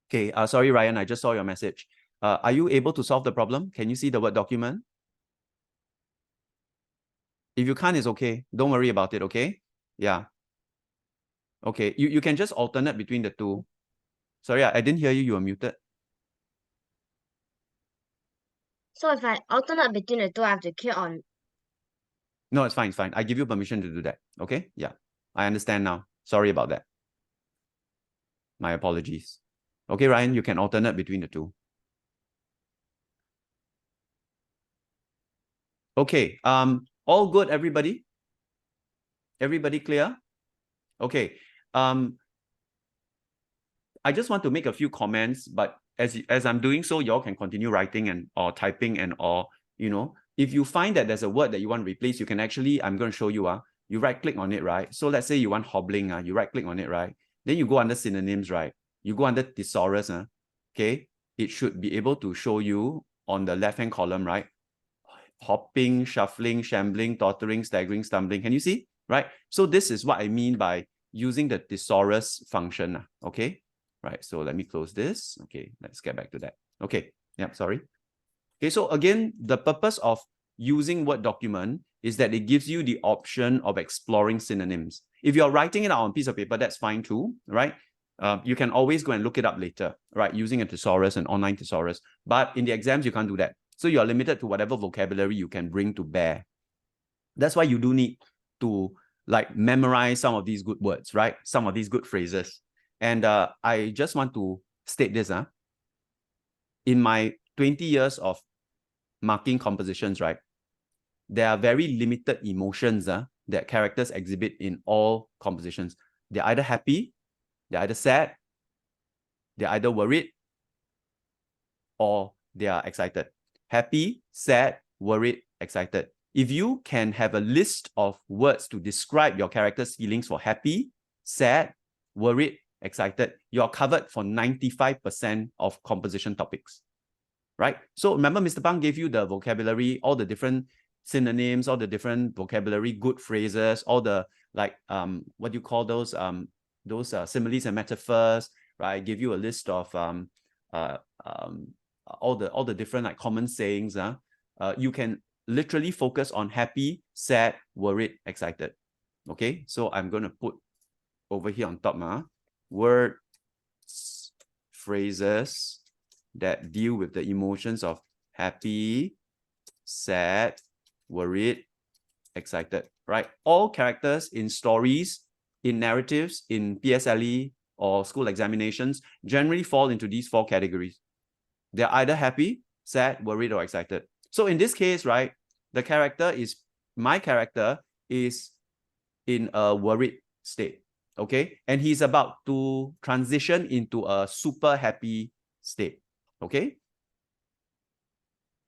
Okay, sorry, Ryan, I just saw your message. Are you able to solve the problem? Can you see the Word document? If you can't, it's okay. Don't worry about it, okay? Yeah. Okay, you can just alternate between the two. Sorry, I didn't hear you. You were muted. So if I alternate between the two, I have to click on. No, it's fine. It's fine. I give you permission to do that. Okay? Yeah. I understand now. Sorry about that. My apologies. Okay, Ryan, you can alternate between the two. Okay. All good, everybody? Everybody clear? Okay. I just want to make a few comments, but as I'm doing so, y'all can continue writing and or typing and or, you know, if you find that there's a word that you want to replace, you can actually, I'm going to show you, you right click on it, right? So let's say you want hobbling, you right click on it, right? Then you go under synonyms, right? You go under thesaurus, okay? It should be able to show you on the left-hand column, right? Hopping, shuffling, shambling, tottering, staggering, stumbling. Can you see? Right? So this is what I mean by using the thesaurus function, okay? Right, so let me close this. Okay, let's get back to that. Okay, yeah, sorry. Okay, so again, the purpose of using Word document is that it gives you the option of exploring synonyms. If you're writing it out on a piece of paper, that's fine too, right? You can always go and look it up later, right? Using a thesaurus, an online thesaurus. But in the exams, you can't do that. So you're limited to whatever vocabulary you can bring to bear. That's why you do need to like memorize some of these good words, right? Some of these good phrases. And I just want to state this. In my 20 years of marking compositions, right, there are very limited emotions that characters exhibit in all compositions. They're either happy, they're either sad, they're either worried, or they are excited. Happy, sad, worried, excited. If you can have a list of words to describe your character's feelings for happy, sad, worried, excited, you're covered for 95% of composition topics, right? So remember, Mr. Pang gave you the vocabulary, all the different synonyms, all the different vocabulary, good phrases, all the like, what do you call those similes and metaphors, right? I give you a list of all the different like common sayings. You can literally focus on happy, sad, worried, excited. Okay, so I'm going to put over here on top words, phrases that deal with the emotions of happy, sad, worried, excited, right? All characters in stories, in narratives, in PSLE or school examinations generally fall into these 4 categories. They're either happy, sad, worried, or excited. So in this case, right, my character is in a worried state, okay? And he's about to transition into a super happy state, okay?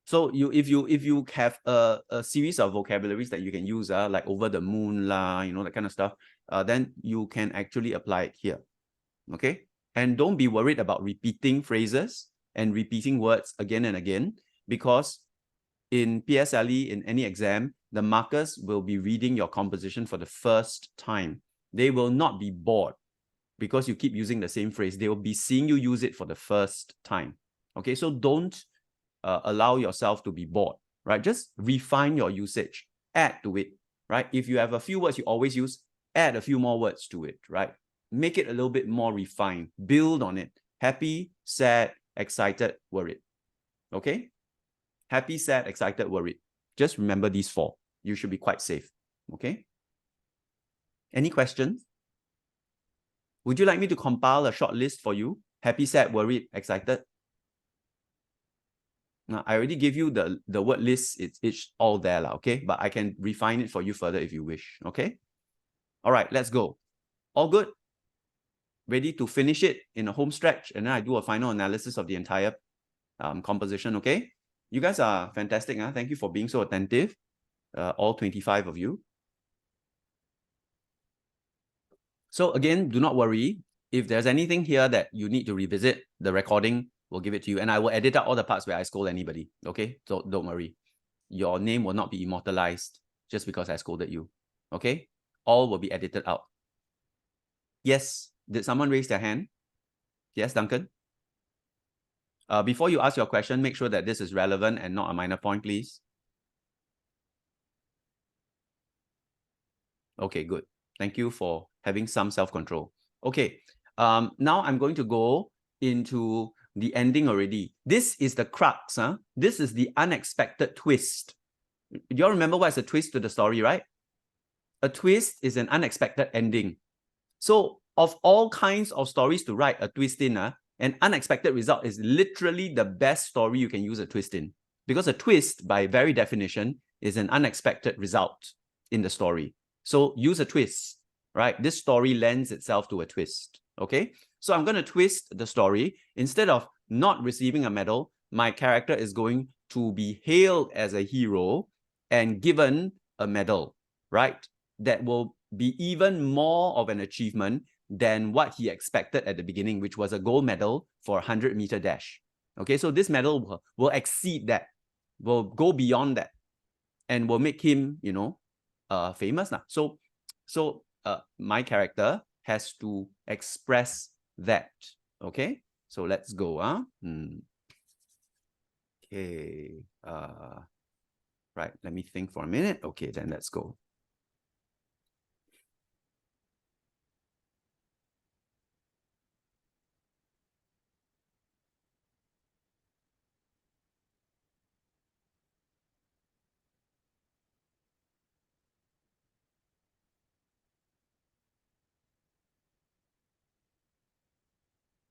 So if you have a series of vocabularies that you can use, like over the moon, you know, that kind of stuff, then you can actually apply it here, okay? And don't be worried about repeating phrases and repeating words again and again, because in PSLE, in any exam, the markers will be reading your composition for the first time. They will not be bored because you keep using the same phrase. They will be seeing you use it for the first time. Okay, so don't allow yourself to be bored, right? Just refine your usage, add to it. right? If you have a few words you always use, add a few more words to it, right? Make it a little bit more refined, build on it. Happy, sad, excited, worried. Okay? Happy, sad, excited, worried. Just remember these 4. You should be quite safe. Okay? Any questions? Would you like me to compile a short list for you? Happy, sad, worried, excited? Now, I already gave you the word list. It's all there, okay? But I can refine it for you further if you wish. Okay? All right, let's go. All good? Ready to finish it in a home stretch, and then I do a final analysis of the entire composition, okay? You guys are fantastic. Huh? Thank you for being so attentive, all 25 of you. So again, do not worry. If there's anything here that you need to revisit, the recording will give it to you, and I will edit out all the parts where I scold anybody, okay? So don't worry. Your name will not be immortalized just because I scolded you, okay? All will be edited out. Yes, did someone raise their hand? Yes, Duncan? Before you ask your question, make sure that this is relevant and not a minor point, please. Okay, good. Thank you for having some self-control. Okay, now I'm going to go into the ending already. This is the crux, huh? This is the unexpected twist. Do you all remember what's a twist to the story, right? A twist is an unexpected ending. So of all kinds of stories to write a twist in, an unexpected result is literally the best story you can use a twist in. Because a twist, by very definition, is an unexpected result in the story. So use a twist, right? This story lends itself to a twist, okay? So I'm going to twist the story. Instead of not receiving a medal, my character is going to be hailed as a hero and given a medal, right? That will be even more of an achievement than what he expected at the beginning, which was a gold medal for a 100-meter dash. Okay, so this medal will exceed that, will go beyond that, and will make him, you know, famous now. So my character has to express that. Okay, so let's go. Okay. Right. Let me think for a minute. Okay, then let's go.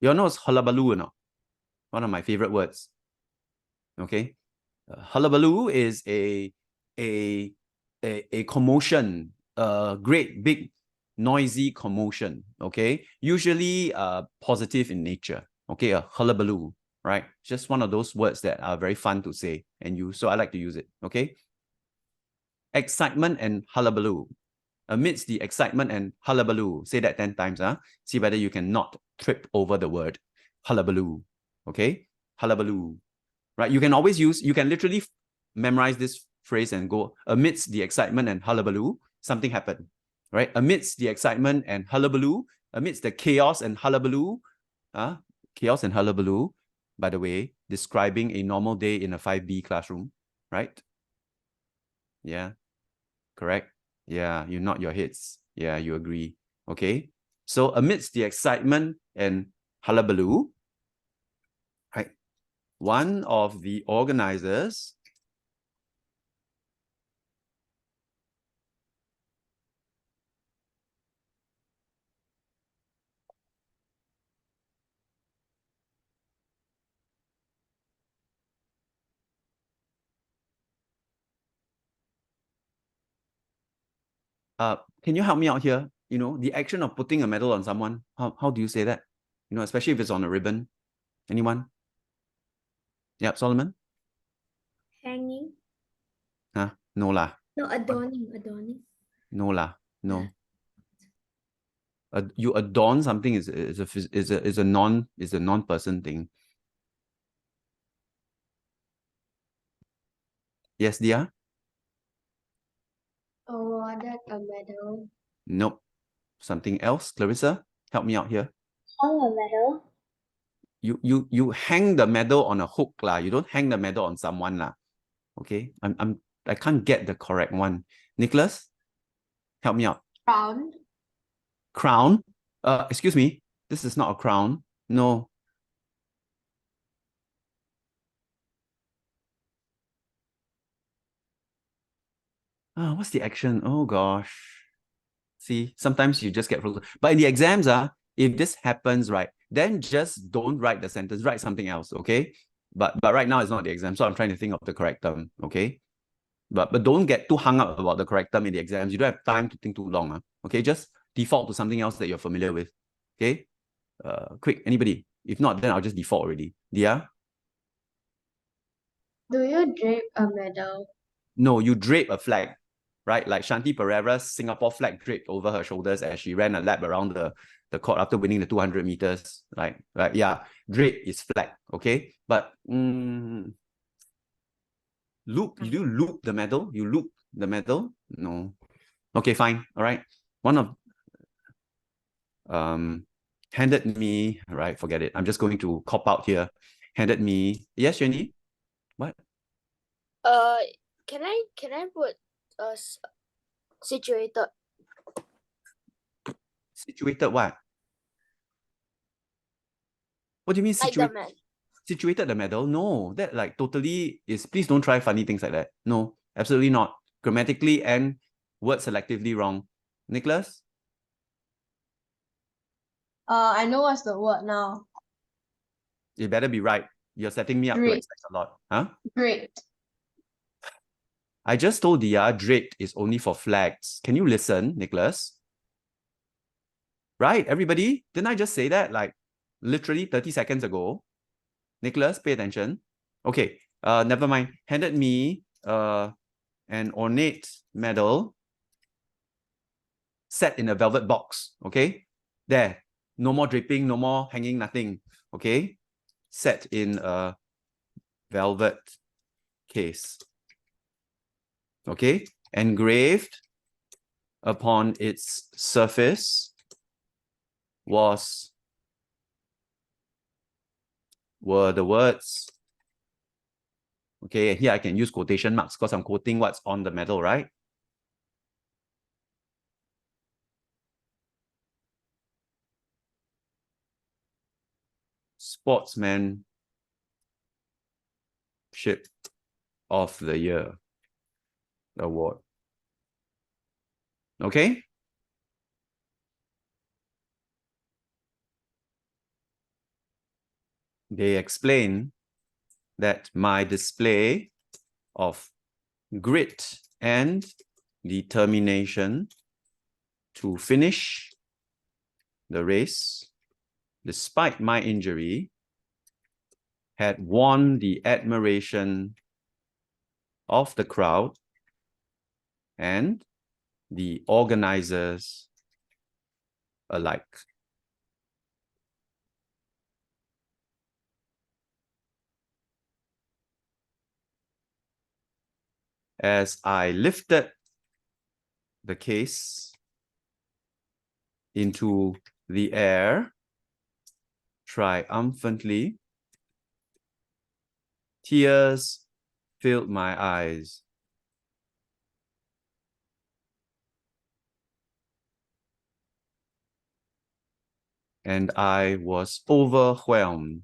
You all know what's hullabaloo or not? One of my favorite words. Okay, hullabaloo is a commotion, a great big noisy commotion. Okay, usually positive in nature. Okay, a hullabaloo, right? Just one of those words that are very fun to say and use. So I like to use it. Okay, excitement and hullabaloo. Amidst the excitement and hullabaloo, say that 10 times. See whether you can not trip over the word hullabaloo. Okay, hullabaloo. Right? You can always use, you can literally memorize this phrase and go, amidst the excitement and hullabaloo, something happened. Right? Amidst the excitement and hullabaloo, amidst the chaos and hullabaloo, chaos and hullabaloo, by the way, describing a normal day in a 5B classroom, right? Yeah, correct. Yeah, you nod your heads. Yeah, you agree. Okay. So amidst the excitement and hullabaloo, right, one of the organizers can you help me out here? You know, the action of putting a medal on someone, how do you say that? You know, especially if it's on a ribbon. Anyone? Yep, Solomon? Hanging. Huh? No lah. No, adorning. No lah. No. You adorn something is a non-person thing. Yes, Dia? Awarded a medal. Nope. Something else. Clarissa, help me out here. Hung a medal. You hang the medal on a hook lah. You don't hang the medal on someone lah. Okay. I can't get the correct one. Nicholas, Help me out. Crown. Crown. Excuse me. This is not a crown. No. What's the action? Oh gosh. See, sometimes you just get frozen. But in the exams, if this happens, right, then just don't write the sentence, write something else, okay? But right now it's not the exam, so I'm trying to think of the correct term, okay? But don't get too hung up about the correct term in the exams. You don't have time to think too long, okay? Just default to something else that you're familiar with, okay? Quick, anybody? If not, then I'll just default already. Dia? Do you drape a medal? No, you drape a flag, right? Like Shanti Pereira's Singapore flag draped over her shoulders as she ran a lap around the court after winning the 200 meters. Right? Yeah, drape is flag, okay? But loop, you do loop the medal? You loop the medal? No. Okay, fine. All right. One of handed me, right? Forget it. I'm just going to cop out here. Handed me. Yes, Jenny? What? Can I put situated? Situated what? What do you mean Like situated? the man. Situated the medal? No, that like totally is. Please don't try funny things like that. No, absolutely not. Grammatically and word selectively wrong. Nicholas? I know what's the word now. You better be right. You're setting me up to Draped. expect a lot. Huh? Draped. I just told Dia draped is only for flags. Can you listen, Nicholas? Right, everybody? Didn't I just say that like literally 30 seconds ago? Nicholas, pay attention. Okay, never mind. Handed me an ornate medal set in a velvet box. Okay, there. No more draping, no more hanging, nothing. Okay, set in a velvet case. Okay, engraved upon its surface were the words. Okay, here I can use quotation marks because I'm quoting what's on the medal, right? Sportsmanship of the Year award. Okay? They explain that my display of grit and determination to finish the race, despite my injury, had won the admiration of the crowd and the organizers alike. As I lifted the case into the air triumphantly, tears filled my eyes. And I was overwhelmed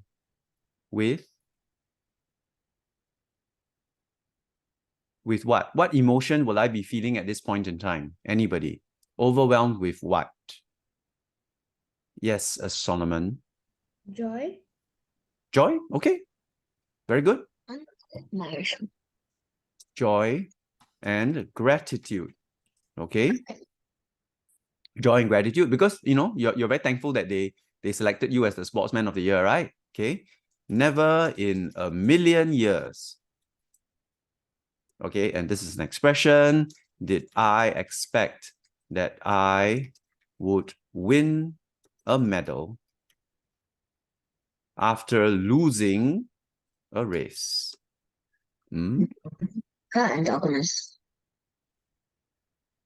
with what? What emotion will I be feeling at this point in time? Anybody? Overwhelmed with what? Yes, Solomon. Joy. Joy? Okay. Very good. Joy and gratitude. Okay. Joy and gratitude because you're very thankful that they selected you as the sportsman of the year, right? Okay. Never in a million years. Okay, and this is an expression. Did I expect that I would win a medal after losing a race?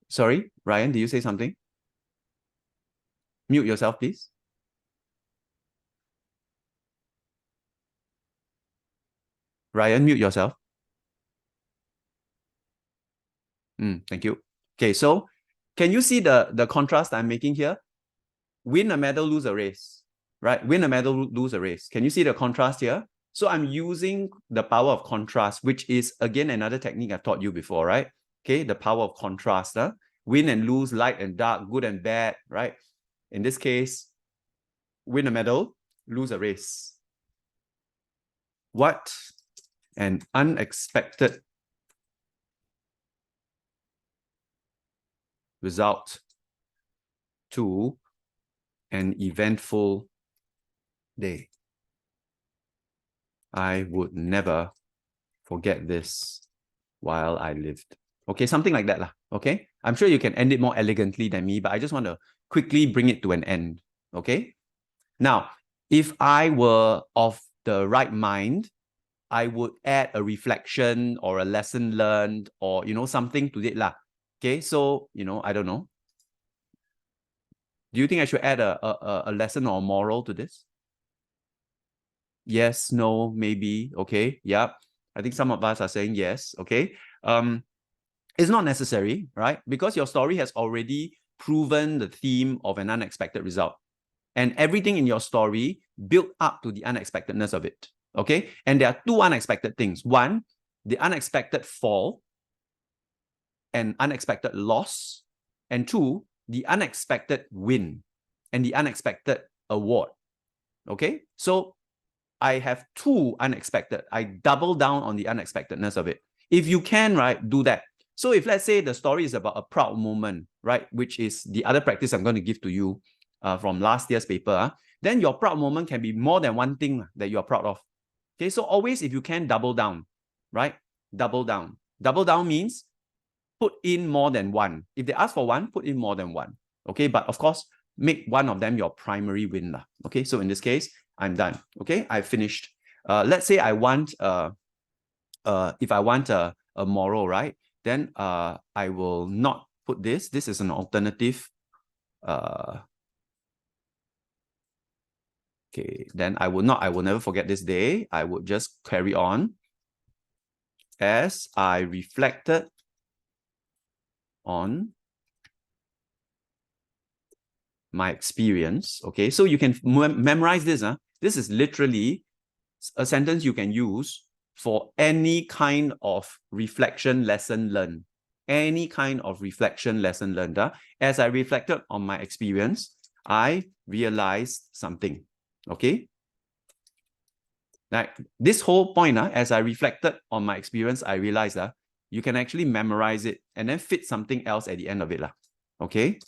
Sorry, Ryan, did you say something? Mute yourself, please. Ryan, mute yourself. Thank you. Okay, so Can you see the contrast I'm making here? Win a medal, lose a race, right? Win a medal, lose a race. Can you see the contrast here? So I'm using the power of contrast, which is, again, another technique I've taught you before, right? Okay, the power of contrast. Win and lose, light and dark, good and bad, right? In this case, win a medal, lose a race. What an unexpected result to an eventful day. I would never forget this while I lived. Okay, something like that lah. Okay, I'm sure you can end it more elegantly than me, but I just want to quickly bring it to an end. Okay, now, if I were of the right mind, I would add a reflection or a lesson learned or, you know, something to it lah. Okay, so, you know, I don't know. Do you think I should add a lesson or a moral to this? Yes, no, maybe. Okay, yeah. I think some of us are saying yes. Okay. It's not necessary, right? Because your story has already proven the theme of an unexpected result. And everything in your story built up to the unexpectedness of it. Okay. And there are two unexpected things. One, the unexpected fall and unexpected loss. And two, the unexpected win and the unexpected award. Okay. So I have two unexpected. I double down on the unexpectedness of it. If you can, right, do that. So if let's say the story is about a proud moment, right, which is the other practice I'm going to give to you from last year's paper, then your proud moment can be more than one thing that you're proud of. Okay, so always if you can, double down, right? Double down. Double down means put in more than one. If they ask for one, put in more than one. Okay, but of course, make one of them your primary win. Okay, so in this case, I'm done. Okay, I finished. Let's say I want, if I want a moral, right? Then I will not put this. This is an alternative. Okay, then I will never forget this day. I would just carry on. As I reflected on my experience. Okay, so you can memorize this. This is literally a sentence you can use for any kind of reflection lesson learned. Any kind of reflection lesson learned. As I reflected on my experience, I realized something. Okay. Like this whole point, as I reflected on my experience, I realized that you can actually memorize it and then fit something else at the end of it. Okay.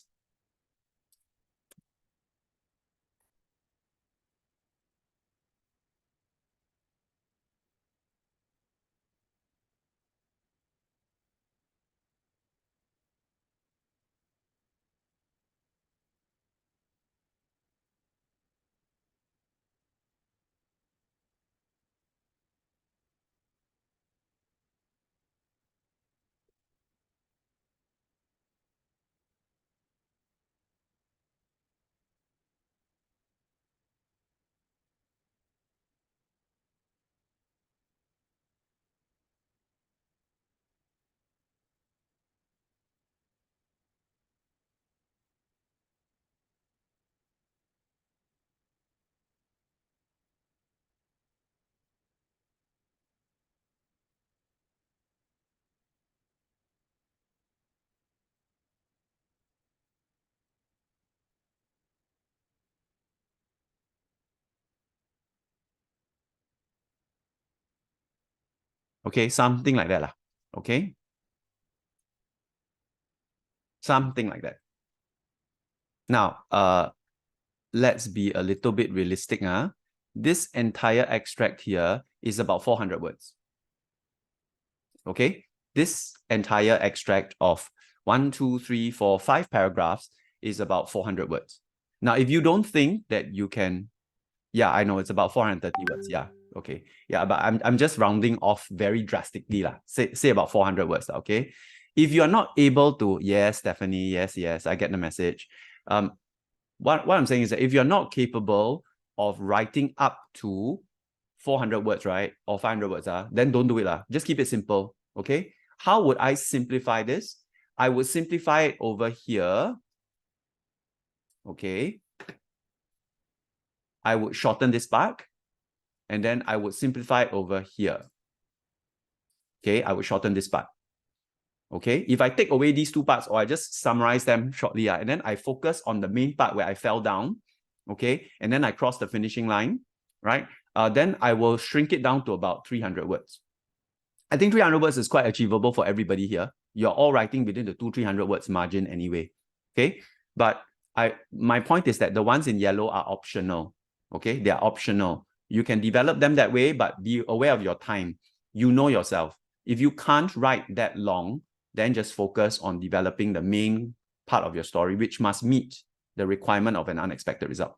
Okay, something like that. Okay. Something like that. Now, let's be a little bit realistic. This entire extract here is about 400 words. Okay, this entire extract of 1, 2, 3, 4, 5 paragraphs is about 400 words. Now, if you don't think that you can, yeah, I know it's about 430 words. Yeah, okay. Yeah, but I'm just rounding off very drastically. Say about 400 words. Okay. If you are not able to, yes, Stephanie, yes, I get the message. What I'm saying is that if you're not capable of writing up to 400 words, right, or 500 words, then don't do it. Just keep it simple, okay? How would I simplify this? I would simplify it over here. Okay. I would shorten this part, and then I would simplify it over here. Okay, I would shorten this part. Okay, if I take away these two parts, or I just summarize them shortly, and then I focus on the main part where I fell down, okay, and then I cross the finishing line, right? Then I will shrink it down to about 300 words. I think 300 words is quite achievable for everybody here. You're all writing within the 200-300 words margin anyway, okay? But my point is that the ones in yellow are optional, okay? They are optional. You can develop them that way, but be aware of your time. You know yourself. If you can't write that long, then just focus on developing the main part of your story, which must meet the requirement of an unexpected result.